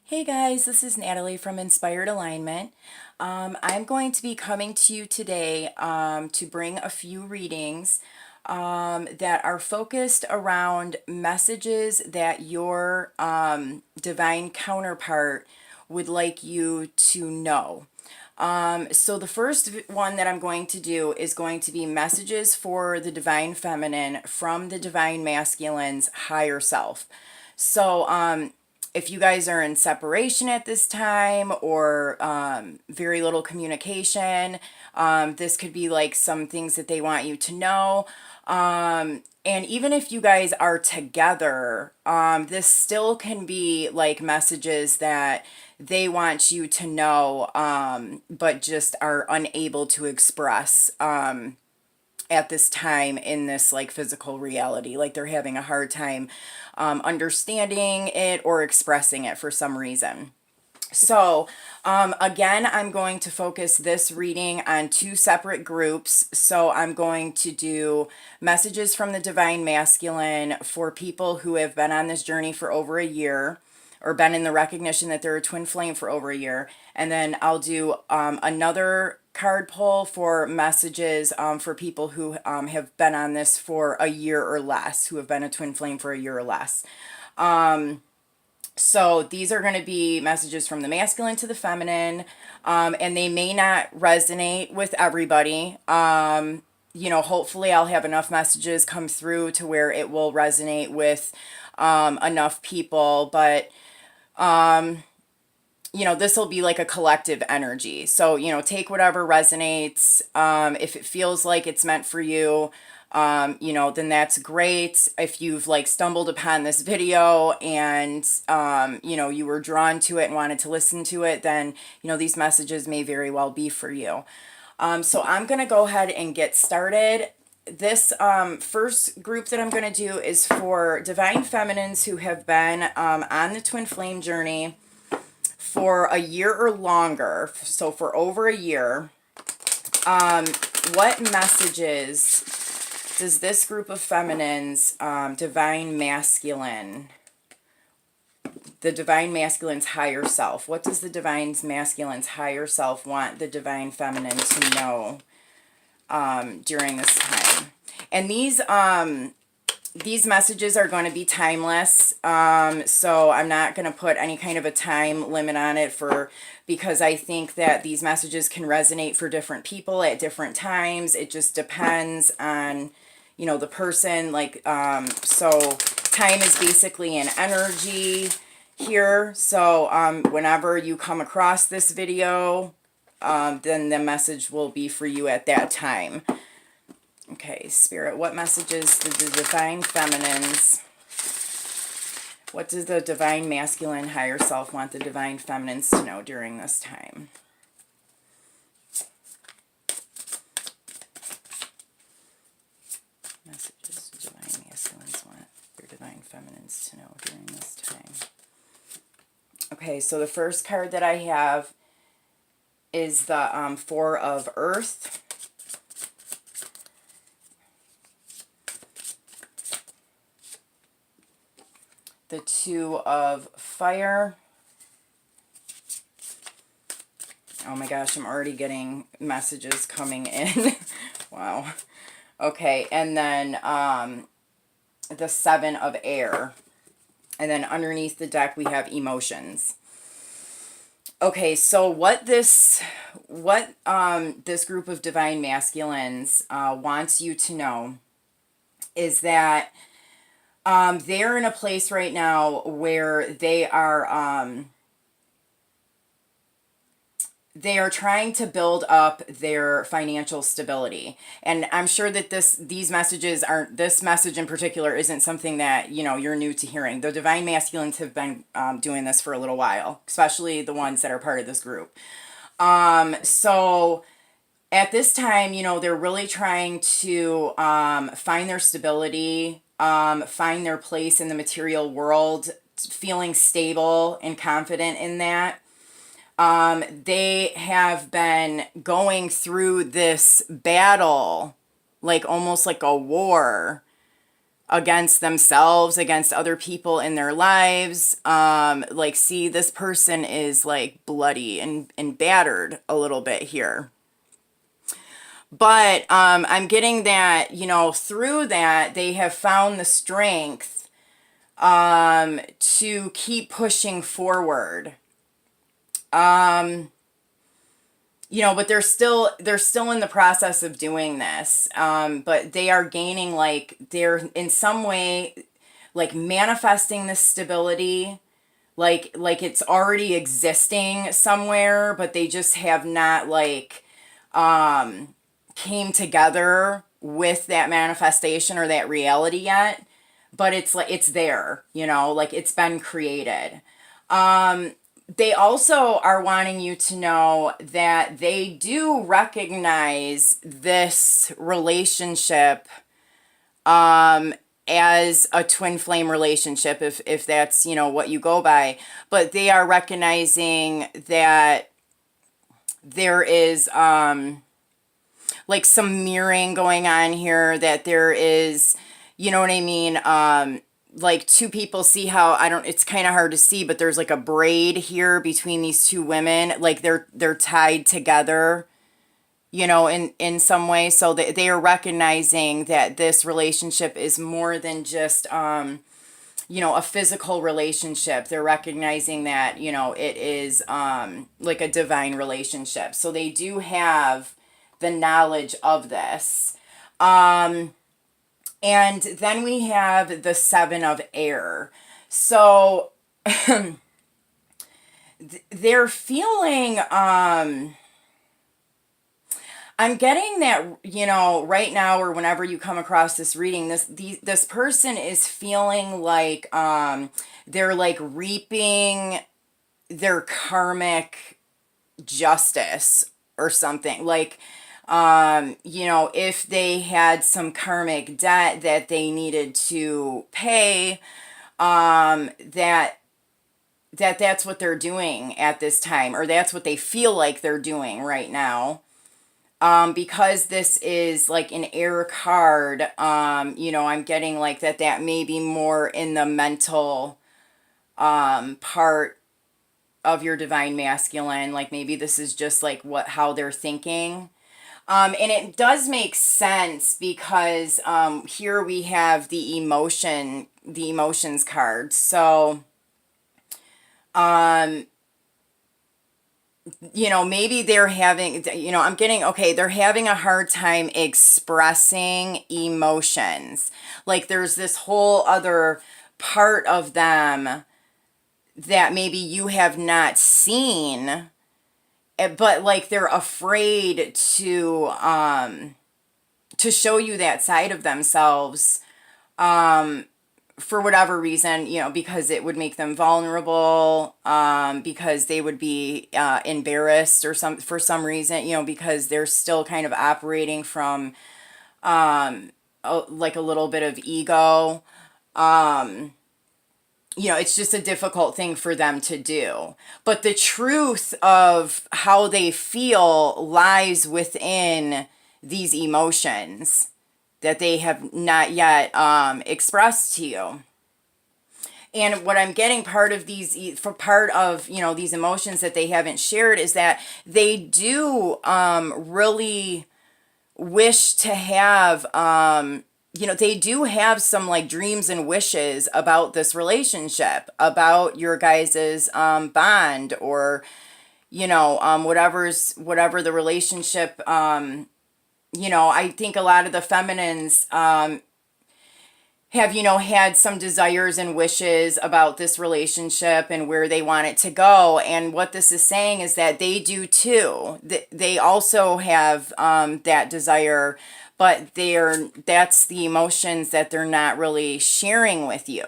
Hey guys, this is Natalie from Inspired Alignment. I'm going to be coming to you today to bring a few readings that are focused around messages that your divine counterpart would like you to know. So the first one that I'm going to do is going to be messages for the divine feminine from the divine masculine's higher self. So, if you guys are in separation at this time or very little communication, this could be like some things that they want you to know. And even if you guys are together, this still can be like messages that they want you to know, but just are unable to express at this time in this like physical reality. Like they're having a hard time understanding it or expressing it for some reason. So, again, I'm going to focus this reading on two separate groups. So, I'm going to do messages from the Divine Masculine for people who have been on this journey for over a year or been in the recognition that they're a twin flame for over a year. And then I'll do another card pull for messages for people who have been on this for a year or less, who have been a twin flame for a year or less. So these are going to be messages from the masculine to the feminine, and they may not resonate with everybody. Hopefully I'll have enough messages come through to where it will resonate with enough people, but this will be like a collective energy. So, take whatever resonates. If it feels like it's meant for you, then that's great. If you've like stumbled upon this video and, you were drawn to it and wanted to listen to it, then, these messages may very well be for you. So I'm going to go ahead and get started. This first group that I'm going to do is for divine feminines who have been on the twin flame journey for a year or longer, so for over a year. What messages does this group of feminines, divine masculine, the divine masculine's higher self, what does the divine masculine's higher self want the divine feminine to know during this time? And these messages are going to be timeless, so I'm not going to put any kind of a time limit on it because I think that these messages can resonate for different people at different times. It just depends on, the person. So time is basically an energy here. So whenever you come across this video, then the message will be for you at that time. Okay, Spirit, what messages did the divine feminines, what does the divine masculine higher self want the divine feminines to know during this time? Messages the divine masculines want their divine feminines to know during this time. Okay, so the first card that I have is the Four of Earth. The Two of Fire. Oh my gosh, I'm already getting messages coming in. Wow. Okay, and then the Seven of Air. And then underneath the deck we have emotions. Okay, so what this group of divine masculines wants you to know is that they're in a place right now where they are trying to build up their financial stability. And I'm sure that this message in particular isn't something that, you're new to hearing. The divine masculines have been doing this for a little while, especially the ones that are part of this group. So at this time, they're really trying to find their stability, find their place in the material world, feeling stable and confident in that. They have been going through this battle, like almost like a war, against themselves, against other people in their lives. Like, see, this person is like bloody and battered a little bit here. But I'm getting that, you know, through that, they have found the strength to keep pushing forward. You know, but they're still in the process of doing this. But they are gaining, like, they're in some way like manifesting this stability, like it's already existing somewhere, but they just have not like came together with that manifestation or that reality yet. But it's like it's there, you know, like it's been created. They also are wanting you to know that they do recognize this relationship as a twin flame relationship, if that's, you know, what you go by. But they are recognizing that there is like some mirroring going on here, that there is, you know what I mean, like two people, see how, I don't, it's kind of hard to see, but there's like a braid here between these two women, like they're tied together, you know, in some way. So they are recognizing that this relationship is more than just you know, a physical relationship. They're recognizing that, you know, it is like a divine relationship. So they do have the knowledge of this. And then we have the Seven of Air. So they're feeling, I'm getting that, you know, right now or whenever you come across this reading, this person is feeling like they're like reaping their karmic justice or something. Like, you know, if they had some karmic debt that they needed to pay, that's what they're doing at this time, or that's what they feel like they're doing right now. Because this is like an air card, you know, I'm getting like that may be more in the mental part of your divine masculine. Like maybe this is just like how they're thinking. And it does make sense because here we have the emotions card. So you know, maybe they're having, you know, I'm getting, okay, they're having a hard time expressing emotions. Like there's this whole other part of them that maybe you have not seen, but like they're afraid to show you that side of themselves, for whatever reason, you know, because it would make them vulnerable, because they would be embarrassed or for some reason, you know, because they're still kind of operating from like a little bit of ego. You know, it's just a difficult thing for them to do. But the truth of how they feel lies within these emotions that they have not yet expressed to you. And what I'm getting for part of, you know, these emotions that they haven't shared is that they do really wish to have, you know, they do have some like dreams and wishes about this relationship, about your guys's bond, or, you know, whatever the relationship, you know, I think a lot of the feminines have, you know, had some desires and wishes about this relationship and where they want it to go. And what this is saying is that they do too. They also have that desire, but that's the emotions that they're not really sharing with you.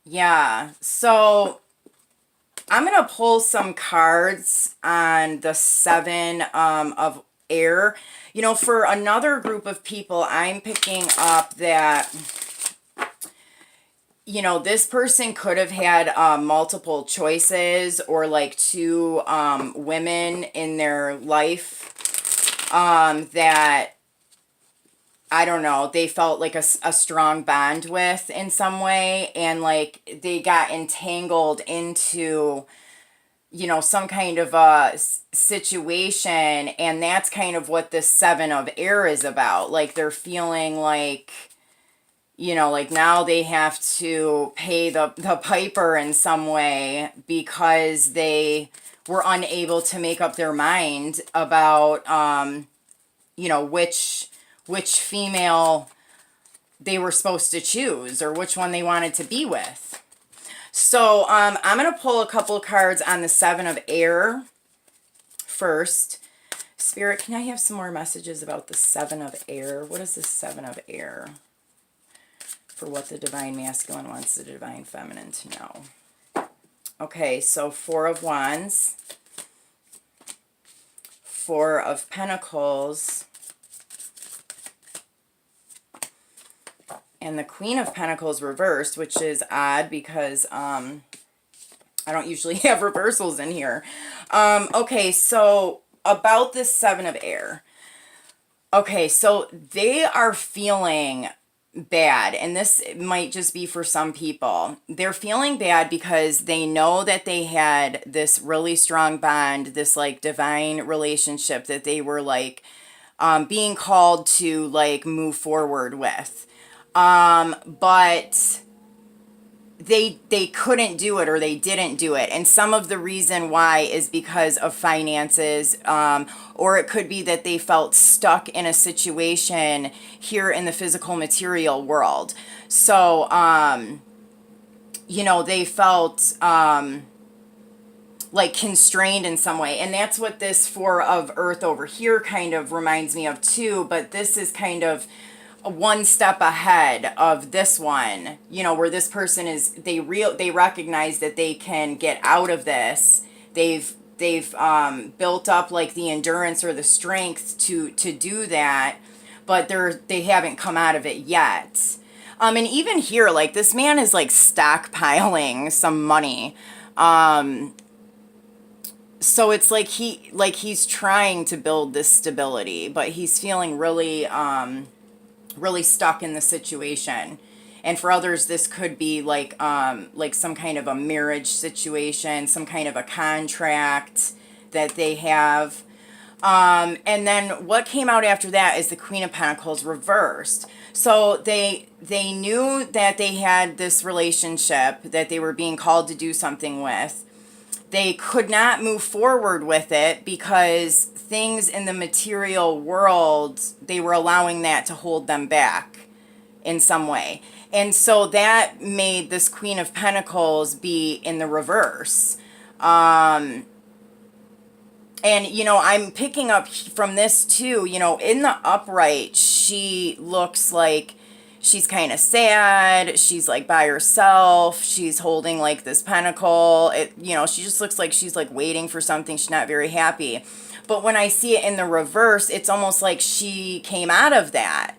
Yeah, so I'm going to pull some cards on the Seven of Air. You know, for another group of people, I'm picking up that, you know, this person could have had multiple choices, or like two women in their life that I don't know, they felt like a strong bond with in some way, and like they got entangled into, you know, some kind of a situation, and that's kind of what this Seven of Air is about. Like they're feeling like, you know, like now they have to pay the piper in some way because they were unable to make up their mind about, you know, which female they were supposed to choose or which one they wanted to be with. So I'm going to pull a couple of cards on the Seven of Air first. Spirit, can I have some more messages about the Seven of Air? What is the Seven of Air? For what the Divine Masculine wants the Divine Feminine to know. Okay, so Four of Wands, Four of Pentacles, and the Queen of Pentacles reversed, which is odd because I don't usually have reversals in here. Okay, so about this Seven of Air. Okay, so they are feeling bad, and this might just be for some people. They're feeling bad because they know that they had this really strong bond, this like divine relationship that they were like being called to like move forward with. But they couldn't do it, or they didn't do it, and some of the reason why is because of finances, or it could be that they felt stuck in a situation here in the physical material world. So you know, they felt like constrained in some way, and that's what this Four of Earth over here kind of reminds me of too. But this is kind of one step ahead of this one, you know, where this person is, they recognize that they can get out of this. They've built up like the endurance or the strength to do that, but they haven't come out of it yet. And even here, like this man is like stockpiling some money. So it's like he's trying to build this stability, but he's feeling really really stuck in the situation. And for others, this could be like some kind of a marriage situation, some kind of a contract that they have. And then what came out after that is the Queen of Pentacles reversed. So they knew that they had this relationship that they were being called to do something with. They could not move forward with it because things in the material world, they were allowing that to hold them back in some way. And so that made this Queen of Pentacles be in the reverse. And, you know, I'm picking up from this too, you know, in the upright, she looks like she's kind of sad. She's like by herself. She's holding like this pentacle. You know, she just looks like she's like waiting for something. She's not very happy. But when I see it in the reverse, it's almost like she came out of that.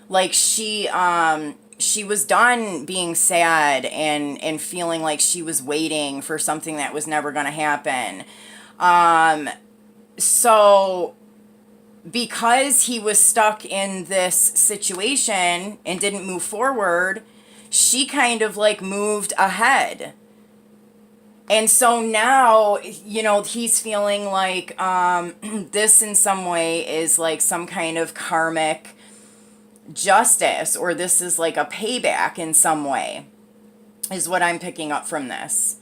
Like she was done being sad and feeling like she was waiting for something that was never going to happen. So because he was stuck in this situation and didn't move forward, she kind of like moved ahead. And so now, you know, he's feeling like this in some way is like some kind of karmic justice, or this is like a payback in some way, is what I'm picking up from this.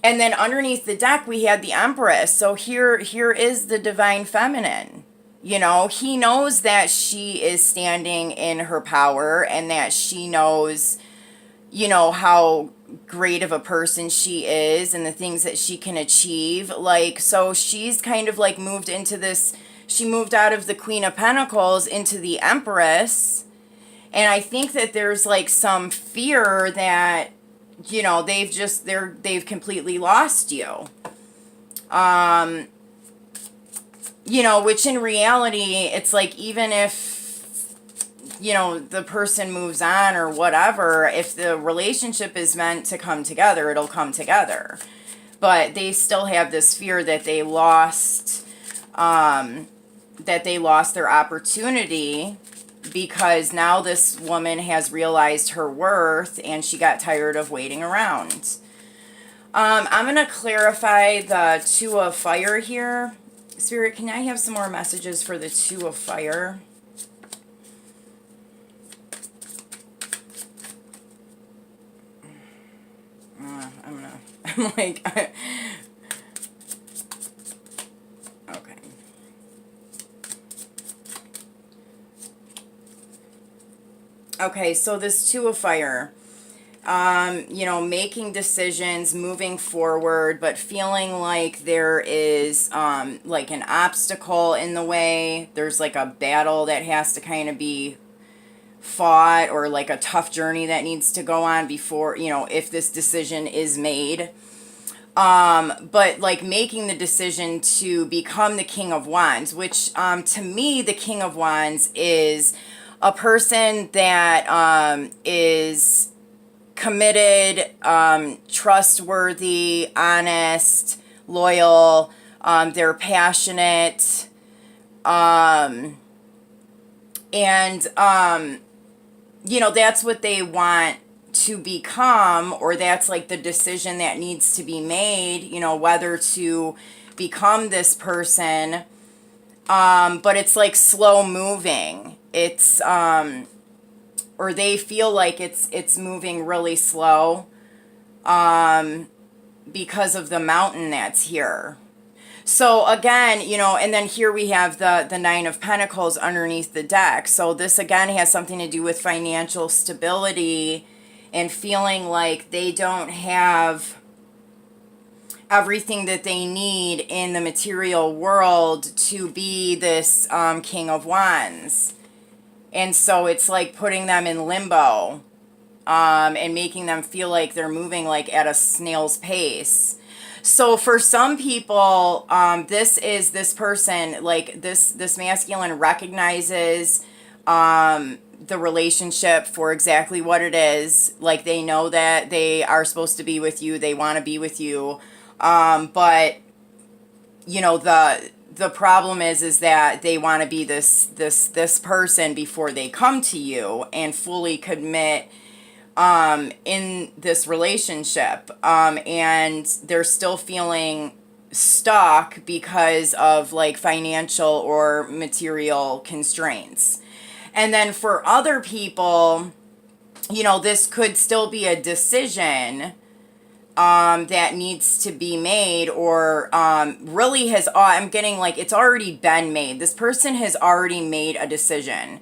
And then underneath the deck, we had the Empress. So here is the Divine Feminine. You know, he knows that she is standing in her power and that she knows, you know, how great of a person she is and the things that she can achieve. Like, so she's kind of like moved into this, she moved out of the Queen of Pentacles into the Empress. And I think that there's like some fear that, you know, they've completely lost you. You know, which in reality, it's like, even if, you know, the person moves on or whatever, if the relationship is meant to come together, it'll come together. But they still have this fear that they lost, that they lost their opportunity because now this woman has realized her worth and she got tired of waiting around. I'm going to clarify the Two of Fire here. Spirit, can I have some more messages for the Two of Fire? I'm like, okay. Okay, so this Two of Fire, you know, making decisions, moving forward, but feeling like there is like an obstacle in the way. There's like a battle that has to kind of be fought, or like a tough journey that needs to go on before, you know, if this decision is made. But like making the decision to become the King of Wands, which to me, the King of Wands is a person that is committed, trustworthy, honest, loyal, they're passionate, and you know, that's what they want to become, or that's like the decision that needs to be made, you know, whether to become this person. But it's like slow moving. It's or they feel like it's moving really slow because of the mountain that's here. So again, you know, and then here we have the Nine of Pentacles underneath the deck. So this again has something to do with financial stability and feeling like they don't have everything that they need in the material world to be this King of Wands. And so it's like putting them in limbo and making them feel like they're moving like at a snail's pace. So for some people, this person, like this masculine recognizes the relationship for exactly what it is. Like they know that they are supposed to be with you, they want to be with you, but you know, the problem is that they want to be this person before they come to you and fully commit in this relationship, and they're still feeling stuck because of like financial or material constraints. And then for other people, you know, this could still be a decision that needs to be made, or really has, I'm getting like it's already been made. This person has already made a decision.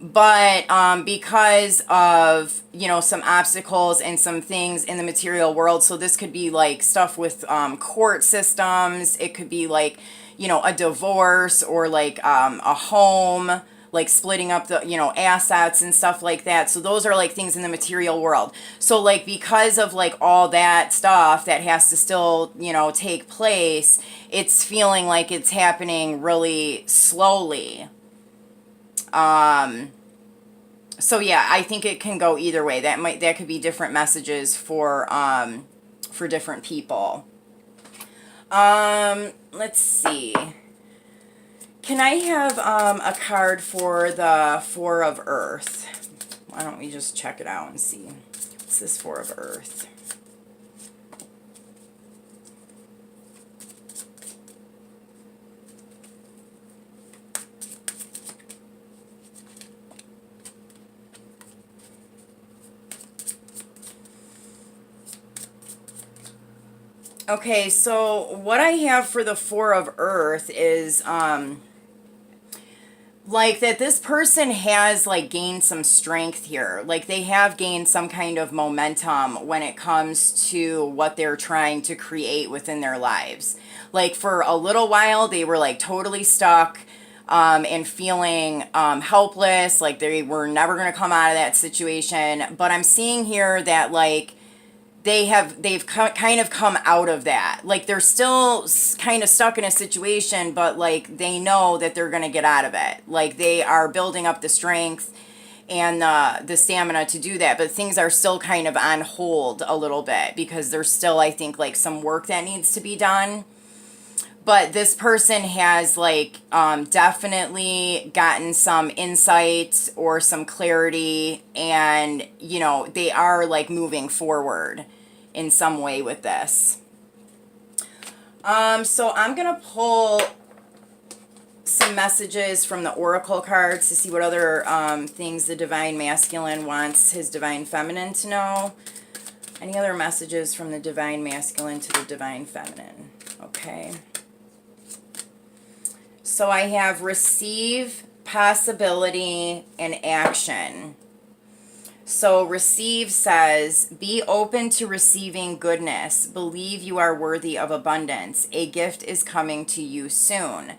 But because of, you know, some obstacles and some things in the material world, so this could be like stuff with court systems. It could be like, you know, a divorce, or like a home, like splitting up the, you know, assets and stuff like that. So those are like things in the material world. So like because of like all that stuff that has to still, you know, take place, it's feeling like it's happening really slowly. So yeah, I think it can go either way. That could be different messages for different people. Let's see. Can I have a card for the Four of Earth? Why don't we just check it out and see. What's this Four of Earth? Okay, so what I have for the Four of Earth is like that this person has like gained some strength here. Like they have gained some kind of momentum when it comes to what they're trying to create within their lives. Like for a little while they were like totally stuck and feeling helpless, like they were never going to come out of that situation. But I'm seeing here that like they've kind of come out of that. Like they're still kind of stuck in a situation, but like they know that they're going to get out of it. Like they are building up the strength and the stamina to do that, but things are still kind of on hold a little bit because there's still, I think, like some work that needs to be done. but this person has like definitely gotten some insight or some clarity, and you know, they are like moving forward in some way with this. So I'm gonna pull some messages from the oracle cards to see what other things the divine masculine wants his divine feminine to know. Any other messages from the divine masculine to the divine feminine? Okay. So I have receive, possibility, and action. So receive says, be open to receiving goodness. Believe you are worthy of abundance. A gift is coming to you soon.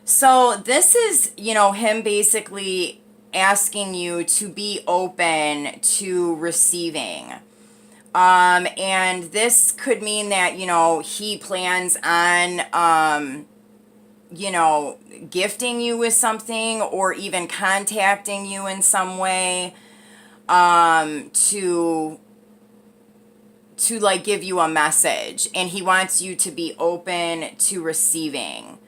So this is, you know, him basically asking you to be open to receiving. And this could mean that, you know, he plans on, you know, gifting you with something or even contacting you in some way, to like give you a message, and he wants you to be open to receiving,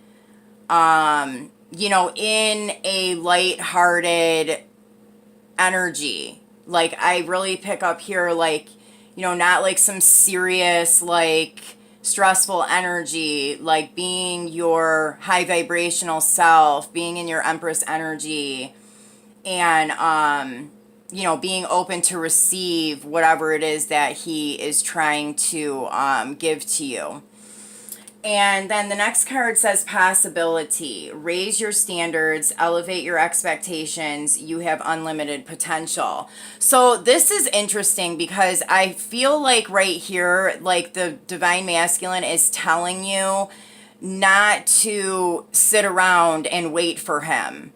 you know, in a light-hearted energy. Like, I really pick up here, like, you know, not like some serious, like, stressful energy, like being your high vibrational self, being in your Empress energy, and, you know, being open to receive whatever it is that he is trying to give to you. And then the next card says possibility. Raise your standards, elevate your expectations. You have unlimited potential. So this is interesting because I feel like right here, like the divine masculine is telling you not to sit around and wait for him.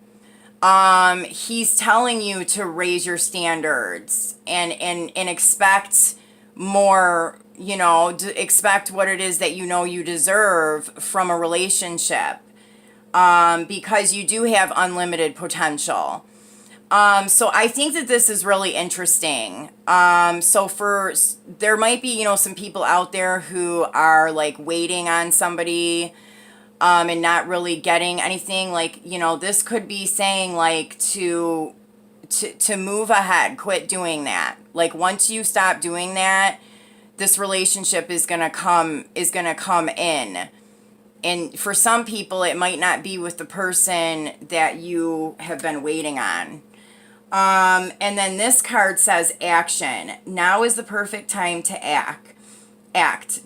He's telling you to raise your standards and expect more, you know, expect what it is that you know you deserve from a relationship, because you do have unlimited potential. So I think that this is really interesting. There might be, you know, some people out there who are like waiting on somebody, and not really getting anything. Like, you know, this could be saying like to move ahead, quit doing that. Like, once you stop doing that, this relationship is gonna come in. And for some people, it might not be with the person that you have been waiting on. And then this card says action. Now is the perfect time to act.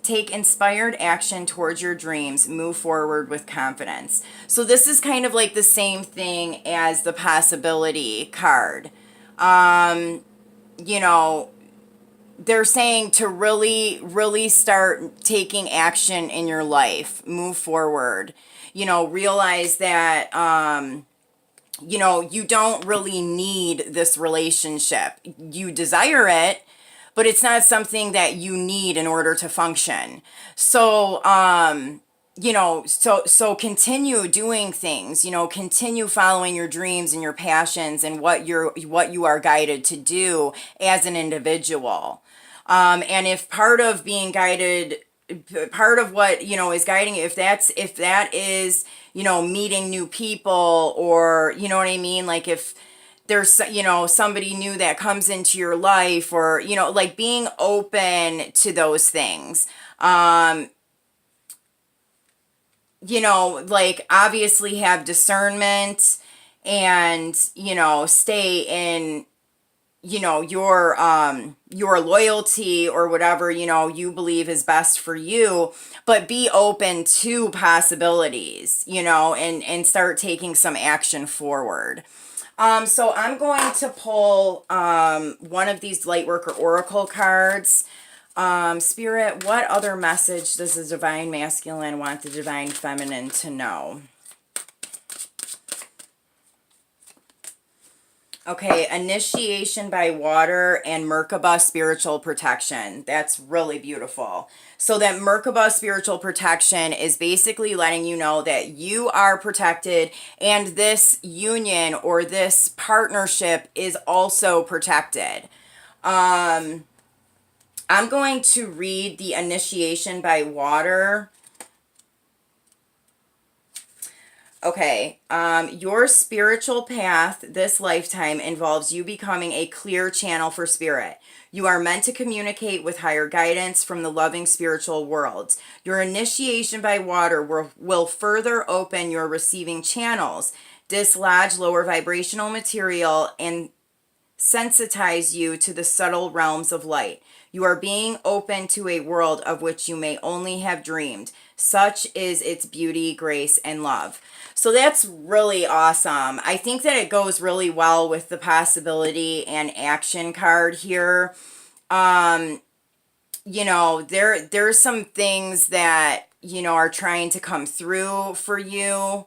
Take inspired action towards your dreams. Move forward with confidence. So this is kind of like the same thing as the possibility card. You know, they're saying to really, really start taking action in your life. Move forward. You know, realize that, you know, you don't really need this relationship. You desire it, but it's not something that you need in order to function. So, you know, so continue doing things, you know, continue following your dreams and your passions and what you are guided to do as an individual. And if part of being guided, part of what, you know, is guiding you, if that is, you know, meeting new people, or, you know what I mean? Like, if there's, you know, somebody new that comes into your life, or, you know, like being open to those things. You know, like, obviously have discernment, and, you know, stay in, you know, your loyalty or whatever, you know, you believe is best for you, but be open to possibilities, you know, and start taking some action forward. So I'm going to pull one of these Lightworker Oracle cards. Spirit, what other message does the Divine Masculine want the Divine Feminine to know? Okay, initiation by water and Merkaba spiritual protection. That's really beautiful. So that Merkaba spiritual protection is basically letting you know that you are protected, and this union or this partnership is also protected. I'm going to read the initiation by water Okay, your spiritual path this lifetime involves you becoming a clear channel for spirit. You are meant to communicate with higher guidance from the loving spiritual worlds. Your initiation by water will further open your receiving channels, dislodge lower vibrational material, and sensitize you to the subtle realms of light. You are being open to a world of which you may only have dreamed. Such is its beauty, grace, and love. So that's really awesome. I think that it goes really well with the possibility and action card here. There's some things that, are trying to come through for you.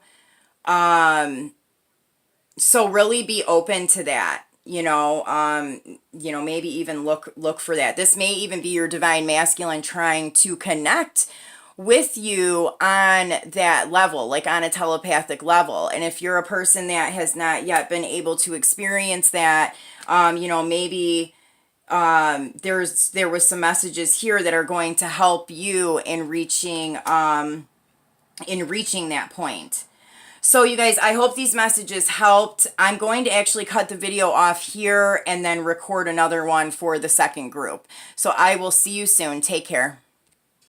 So really be open to that. Maybe even look for that. This may even be your divine masculine trying to connect with you on that level, like on a telepathic level. And if you're a person that has not yet been able to experience that, maybe there was some messages here that are going to help you in reaching that point. So you guys, I hope these messages helped. I'm going to actually cut the video off here and then record another one for the second group. So I will see you soon. Take care.